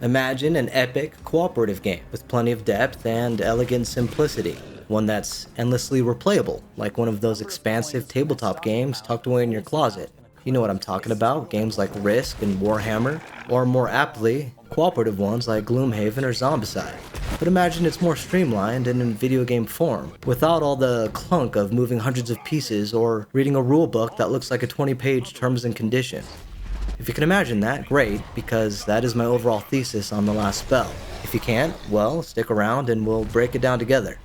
Imagine an epic, cooperative game with plenty of depth and elegant simplicity. One that's endlessly replayable, like one of those expansive tabletop games tucked away in your closet. You know what I'm talking about, games like Risk and Warhammer, or more aptly, cooperative ones like Gloomhaven or Zombicide. But imagine it's more streamlined and in video game form, without all the clunk of moving hundreds of pieces or reading a rulebook that looks like a 20-page terms and conditions. If you can imagine that, great, because that is my overall thesis on The Last Spell. If you can't, well, stick around and we'll break it down together.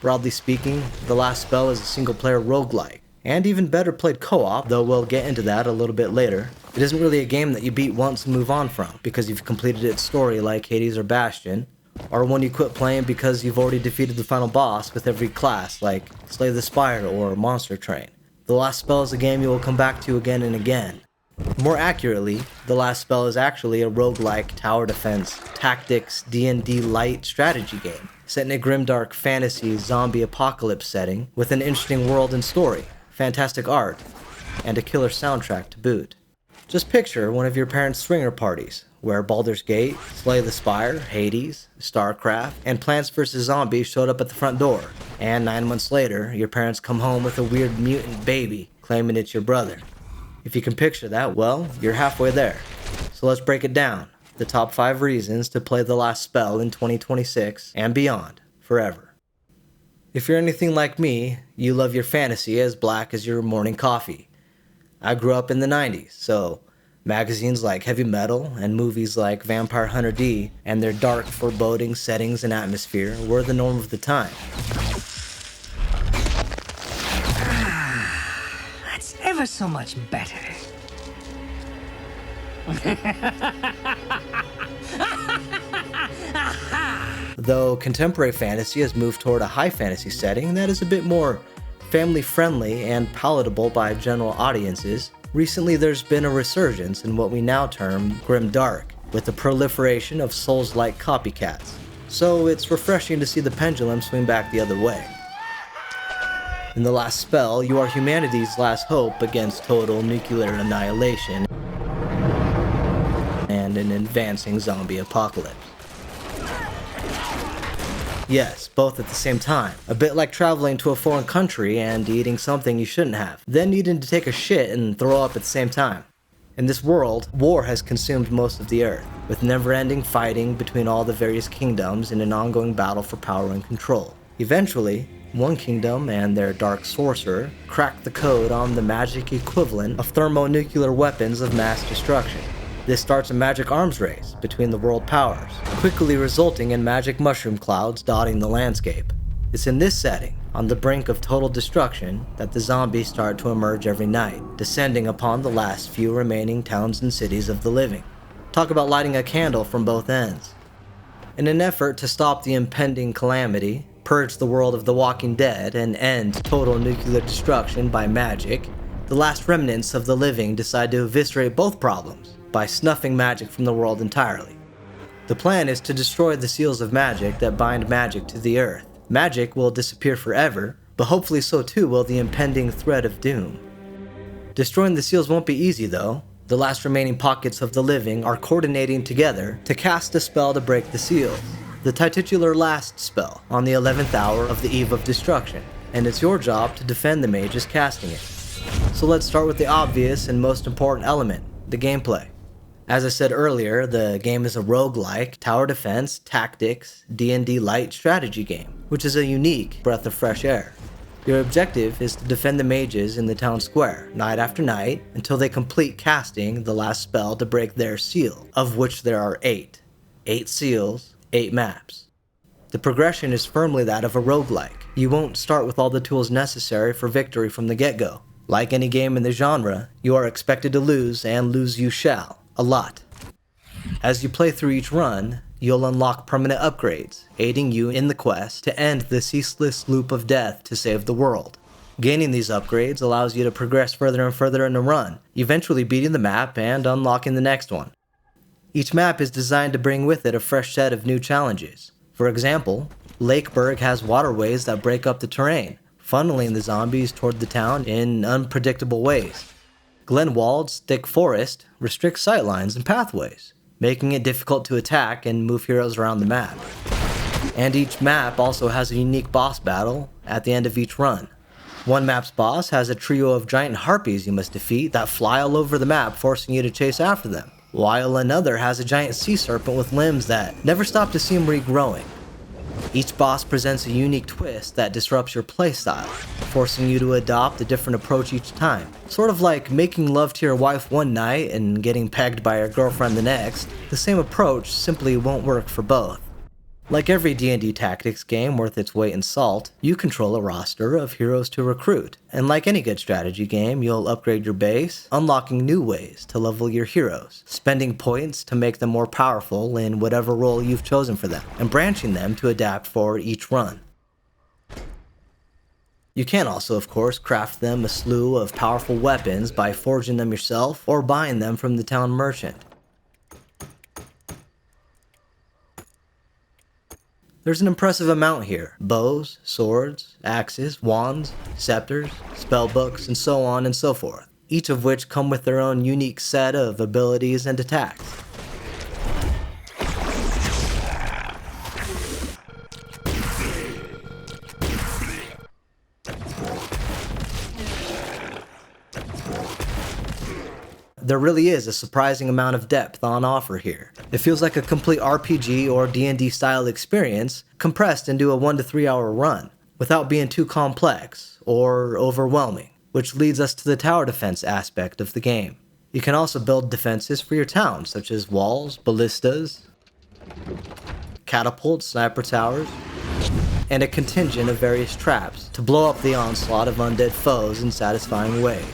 Broadly speaking, The Last Spell is a single-player roguelike, and even better played co-op, though we'll get into that a little bit later. It isn't really a game that you beat once and move on from, because you've completed its story like Hades or Bastion, or one you quit playing because you've already defeated the final boss with every class, like Slay the Spire or Monster Train. The Last Spell is a game you will come back to again and again. More accurately, The Last Spell is actually a roguelike tower defense, tactics, D&D light strategy game, set in a grimdark fantasy zombie apocalypse setting with an interesting world and story, fantastic art, and a killer soundtrack to boot. Just picture one of your parents' swinger parties, where Baldur's Gate, Slay the Spire, Hades, StarCraft, and Plants vs. Zombies showed up at the front door, and 9 months later, your parents come home with a weird mutant baby, claiming it's your brother. If you can picture that, well, you're halfway there. So let's break it down. The top 5 reasons to play The Last Spell in 2026 and beyond, forever. If you're anything like me, you love your fantasy as black as your morning coffee. I grew up in the 90s, so magazines like Heavy Metal and movies like Vampire Hunter D and their dark, foreboding settings and atmosphere were the norm of the time. That's ever so much better. Though contemporary fantasy has moved toward a high fantasy setting that is a bit more family-friendly and palatable by general audiences, recently there's been a resurgence in what we now term grimdark, with the proliferation of Souls-like copycats. So it's refreshing to see the pendulum swing back the other way. In The Last Spell, you are humanity's last hope against total nuclear annihilation and an advancing zombie apocalypse. Yes, both at the same time. A bit like traveling to a foreign country and eating something you shouldn't have, then needing to take a shit and throw up at the same time. In this world, war has consumed most of the earth, with never-ending fighting between all the various kingdoms in an ongoing battle for power and control. Eventually, one kingdom and their dark sorcerer cracked the code on the magic equivalent of thermonuclear weapons of mass destruction. This starts a magic arms race between the world powers, quickly resulting in magic mushroom clouds dotting the landscape. It's in this setting, on the brink of total destruction, that the zombies start to emerge every night, descending upon the last few remaining towns and cities of the living. Talk about lighting a candle from both ends. In an effort to stop the impending calamity, purge the world of the Walking Dead, and end total nuclear destruction by magic, the last remnants of the living decide to eviscerate both problems by snuffing magic from the world entirely. The plan is to destroy the seals of magic that bind magic to the earth. Magic will disappear forever, but hopefully so too will the impending threat of doom. Destroying the seals won't be easy though. The last remaining pockets of the living are coordinating together to cast a spell to break the seals. The titular last spell on the 11th hour of the eve of destruction, and it's your job to defend the mages casting it. So let's start with the obvious and most important element, the gameplay. As I said earlier, the game is a roguelike, tower defense, tactics, D&D light strategy game, which is a unique breath of fresh air. Your objective is to defend the mages in the town square, night after night, until they complete casting the last spell to break their seal, of which there are 8. 8 seals, 8 maps. The progression is firmly that of a roguelike. You won't start with all the tools necessary for victory from the get-go. Like any game in the genre, you are expected to lose, and lose you shall. A lot. As you play through each run, you'll unlock permanent upgrades, aiding you in the quest to end the ceaseless loop of death to save the world. Gaining these upgrades allows you to progress further and further in the run, eventually beating the map and unlocking the next one. Each map is designed to bring with it a fresh set of new challenges. For example, Lakeburg has waterways that break up the terrain, funneling the zombies toward the town in unpredictable ways. Glenwald's thick forest restricts sightlines and pathways, making it difficult to attack and move heroes around the map. And each map also has a unique boss battle at the end of each run. One map's boss has a trio of giant harpies you must defeat that fly all over the map, forcing you to chase after them, while another has a giant sea serpent with limbs that never stop to seem regrowing. Each boss presents a unique twist that disrupts your playstyle, forcing you to adopt a different approach each time. Sort of like making love to your wife one night and getting pegged by your girlfriend the next, the same approach simply won't work for both. Like every D&D tactics game worth its weight in salt, you control a roster of heroes to recruit, and like any good strategy game, you'll upgrade your base, unlocking new ways to level your heroes, spending points to make them more powerful in whatever role you've chosen for them, and branching them to adapt for each run. You can also, of course, craft them a slew of powerful weapons by forging them yourself or buying them from the town merchant. There's an impressive amount here: bows, swords, axes, wands, scepters, spellbooks, and so on and so forth, each of which come with their own unique set of abilities and attacks. There really is a surprising amount of depth on offer here. It feels like a complete RPG or D&D style experience compressed into a 1 to 3 hour run, without being too complex or overwhelming, which leads us to the tower defense aspect of the game. You can also build defenses for your town, such as walls, ballistas, catapults, sniper towers, and a contingent of various traps to blow up the onslaught of undead foes in satisfying ways.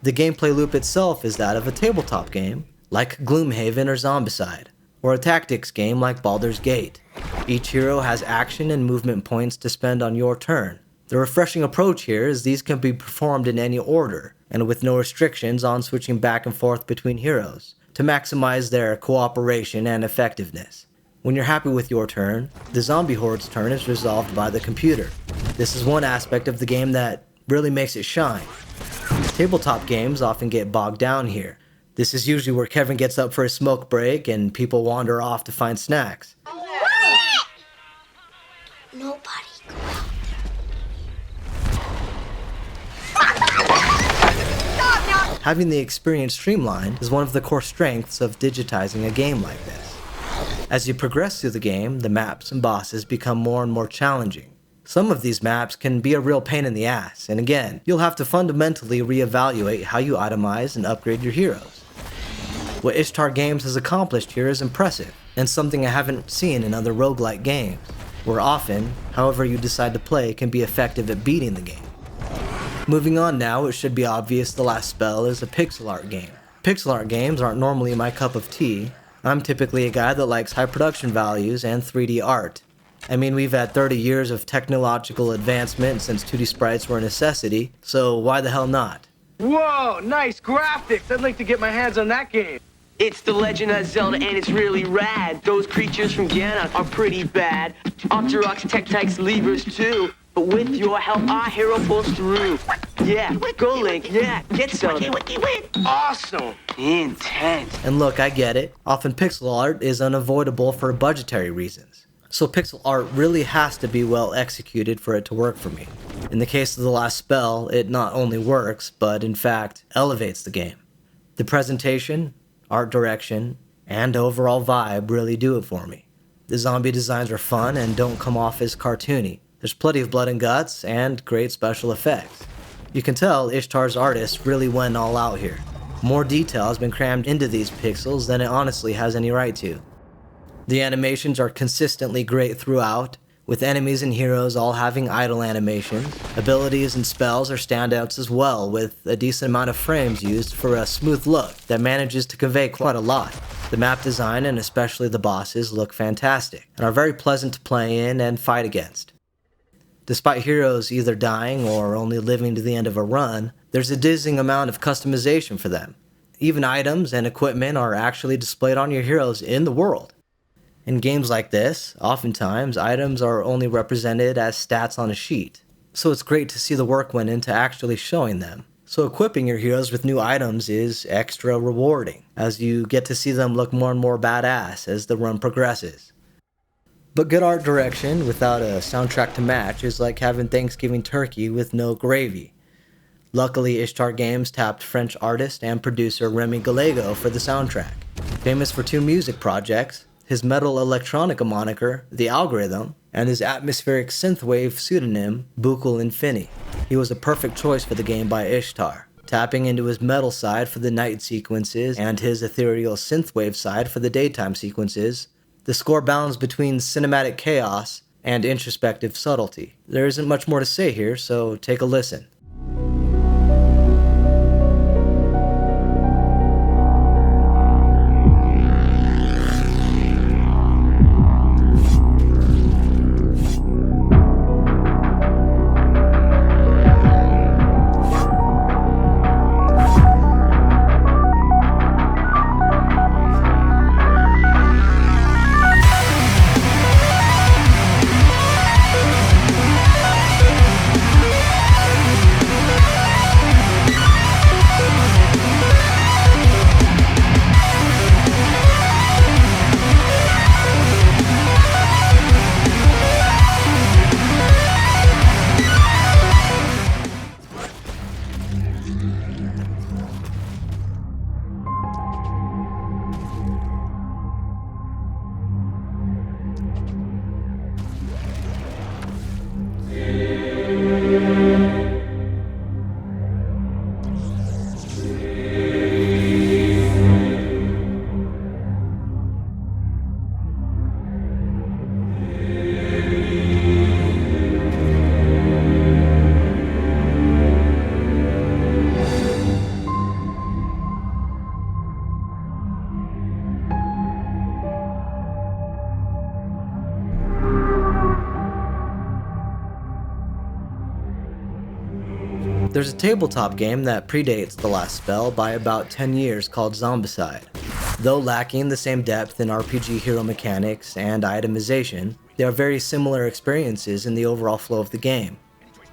The gameplay loop itself is that of a tabletop game, like Gloomhaven or Zombicide, or a tactics game like Baldur's Gate. Each hero has action and movement points to spend on your turn. The refreshing approach here is these can be performed in any order, and with no restrictions on switching back and forth between heroes, to maximize their cooperation and effectiveness. When you're happy with your turn, the zombie horde's turn is resolved by the computer. This is one aspect of the game that really makes it shine. Tabletop games often get bogged down here. This is usually where Kevin gets up for a smoke break and people wander off to find snacks. Nobody go out. Having the experience streamlined is one of the core strengths of digitizing a game like this. As you progress through the game, the maps and bosses become more and more challenging. Some of these maps can be a real pain in the ass, and again, you'll have to fundamentally reevaluate how you itemize and upgrade your heroes. What Ishtar Games has accomplished here is impressive, and something I haven't seen in other roguelite games, where often, however you decide to play can be effective at beating the game. Moving on now, it should be obvious the last spell is a pixel art game. Pixel art games aren't normally my cup of tea. I'm typically a guy that likes high production values and 3D art. I mean, we've had 30 years of technological advancement since 2D sprites were a necessity, so why the hell not? Whoa, nice graphics. I'd like to get my hands on that game. It's The Legend of Zelda, and it's really rad. Those creatures from Ganon are pretty bad. Octoroks, Tektites, Levers too. But with your help, our hero pulls through. Yeah, go Link, yeah, get Zelda. Awesome. Intense. And look, I get it. Often pixel art is unavoidable for budgetary reasons. So pixel art really has to be well executed for it to work for me. In the case of the last spell, it not only works, but in fact, elevates the game. The presentation, art direction, and overall vibe really do it for me. The zombie designs are fun and don't come off as cartoony. There's plenty of blood and guts, and great special effects. You can tell Ishtar's artist really went all out here. More detail has been crammed into these pixels than it honestly has any right to. The animations are consistently great throughout, with enemies and heroes all having idle animations. Abilities and spells are standouts as well, with a decent amount of frames used for a smooth look that manages to convey quite a lot. The map design and especially the bosses look fantastic, and are very pleasant to play in and fight against. Despite heroes either dying or only living to the end of a run, there's a dizzying amount of customization for them. Even items and equipment are actually displayed on your heroes in the world. In games like this, oftentimes items are only represented as stats on a sheet, so it's great to see the work went into actually showing them. So equipping your heroes with new items is extra rewarding, as you get to see them look more and more badass as the run progresses. But good art direction without a soundtrack to match is like having Thanksgiving turkey with no gravy. Luckily, Ishtar Games tapped French artist and producer Remy Gallego for the soundtrack. Famous for 2 music projects, his metal electronica moniker, The Algorithm, and his atmospheric synthwave pseudonym, Bukul Infini. He was a perfect choice for the game by Ishtar, tapping into his metal side for the night sequences and his ethereal synthwave side for the daytime sequences. The score balances between cinematic chaos and introspective subtlety. There isn't much more to say here, so take a listen. There's a tabletop game that predates The Last Spell by about 10 years called Zombicide. Though lacking the same depth in RPG hero mechanics and itemization, they are very similar experiences in the overall flow of the game.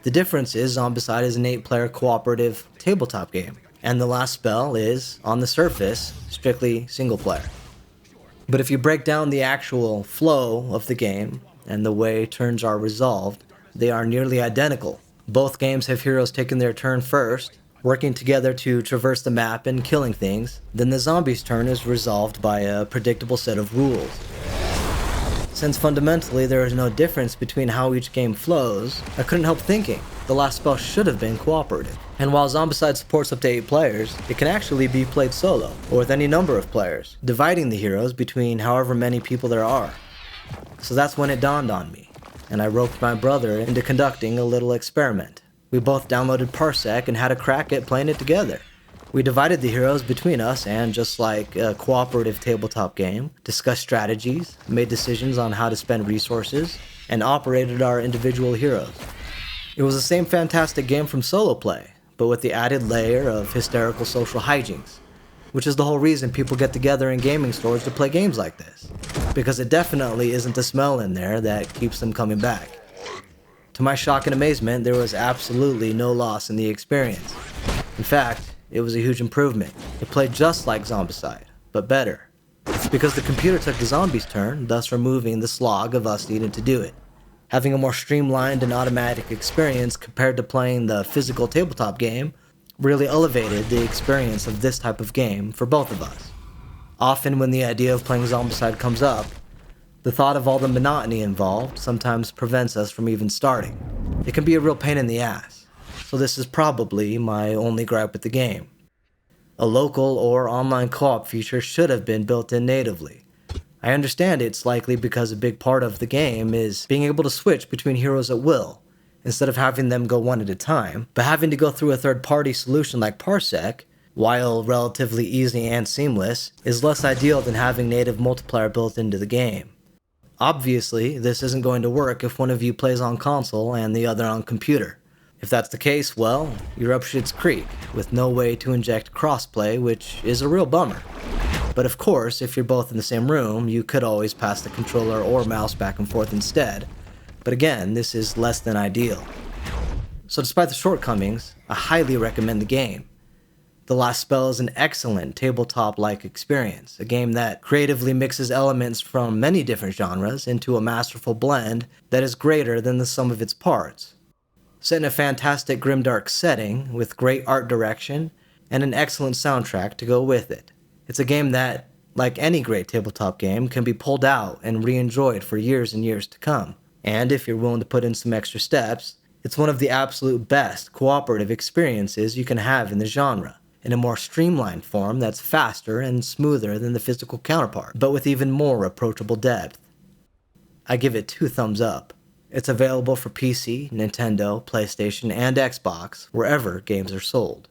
The difference is Zombicide is an 8-player cooperative tabletop game, and The Last Spell is, on the surface, strictly single player. But if you break down the actual flow of the game and the way turns are resolved, they are nearly identical. Both games have heroes taking their turn first, working together to traverse the map and killing things. Then the zombie's turn is resolved by a predictable set of rules. Since fundamentally there is no difference between how each game flows, I couldn't help thinking The Last Spell should have been cooperative. And while Zombicide supports up to 8 players, it can actually be played solo, or with any number of players, dividing the heroes between however many people there are. So that's when it dawned on me, and I roped my brother into conducting a little experiment. We both downloaded Parsec and had a crack at playing it together. We divided the heroes between us and, just like a cooperative tabletop game, discussed strategies, made decisions on how to spend resources, and operated our individual heroes. It was the same fantastic game from solo play, but with the added layer of hysterical social hijinks, which is the whole reason people get together in gaming stores to play games like this, because it definitely isn't the smell in there that keeps them coming back. To my shock and amazement, there was absolutely no loss in the experience. In fact, it was a huge improvement. It played just like Zombicide, but better. Because the computer took the zombie's turn, thus removing the slog of us needing to do it. Having a more streamlined and automatic experience compared to playing the physical tabletop game really elevated the experience of this type of game for both of us. Often when the idea of playing Zombicide comes up, the thought of all the monotony involved sometimes prevents us from even starting. It can be a real pain in the ass, so this is probably my only gripe with the game. A local or online co-op feature should have been built in natively. I understand it's likely because a big part of the game is being able to switch between heroes at will, instead of having them go one at a time, but having to go through a third-party solution like Parsec, while relatively easy and seamless, is less ideal than having native multiplayer built into the game. Obviously, this isn't going to work if one of you plays on console and the other on computer. If that's the case, well, you're up shit's creek, with no way to inject crossplay, which is a real bummer. But of course, if you're both in the same room, you could always pass the controller or mouse back and forth instead. But again, this is less than ideal. So despite the shortcomings, I highly recommend the game. The Last Spell is an excellent tabletop-like experience, a game that creatively mixes elements from many different genres into a masterful blend that is greater than the sum of its parts. Set in a fantastic grimdark setting, with great art direction, and an excellent soundtrack to go with it. It's a game that, like any great tabletop game, can be pulled out and re-enjoyed for years and years to come. And if you're willing to put in some extra steps, it's one of the absolute best cooperative experiences you can have in the genre, in a more streamlined form that's faster and smoother than the physical counterpart, but with even more approachable depth. I give it 2 thumbs up. It's available for PC, Nintendo, PlayStation, and Xbox, wherever games are sold.